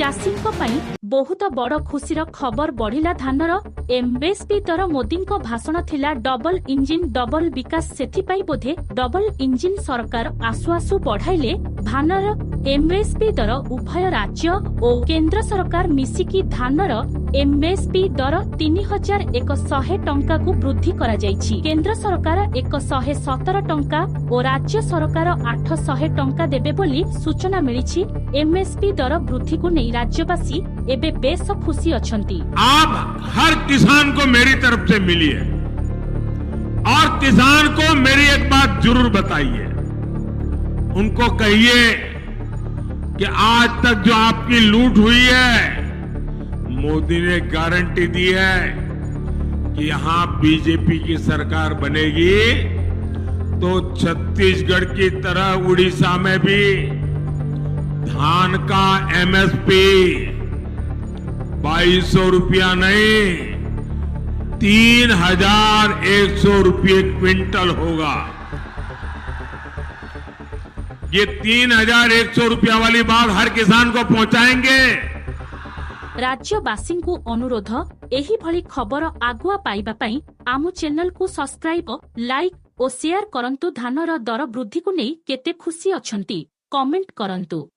चाषींको पई बहुत बड़ खुशीर खबर बढ़िला धानर एमएसपी दर मोदी भाषण थिला डबल इंजिन डबल विकास सेथिपाई बोधे डबल इंजिन सरकार आसु आसु बढ़ाइले धानर एमएसपी दर उभय राज्य और केंद्र सरकार मिसिकी धानर एमएसपी दर 3100 टंका को वृद्धि करा जायछि। केंद्र सरकार 117 टंका और राज्य सरकार 800 टंका देबे बोली सूचना मिलिछि। एमएसपी दर वृद्धि को नहीं राज्यवासी एबे बेस खुशी अछंती। आप हर किसान को मेरी तरफ से मिली है और किसान को मेरी एक बात जरूर बताइए, उनको कहिए कि आज तक जो आपकी लूट हुई है मोदी ने गारंटी दी है कि यहां बीजेपी की सरकार बनेगी तो छत्तीसगढ़ की तरह उड़ीसा में भी धान का एमएसपी 2200 रुपया नहीं 3100 रुपये क्विंटल होगा। ये 3100 रुपया वाली बात हर किसान को पहुंचाएंगे। राज्यवासी को अनुरोध एही भली खबर आगुआ पाइबा पई आमु चैनल को सब्सक्राइब लाइक और शेयर करंतु। धानर दर वृद्धि को नहीं केते खुशी अछंती कमेंट करंतु।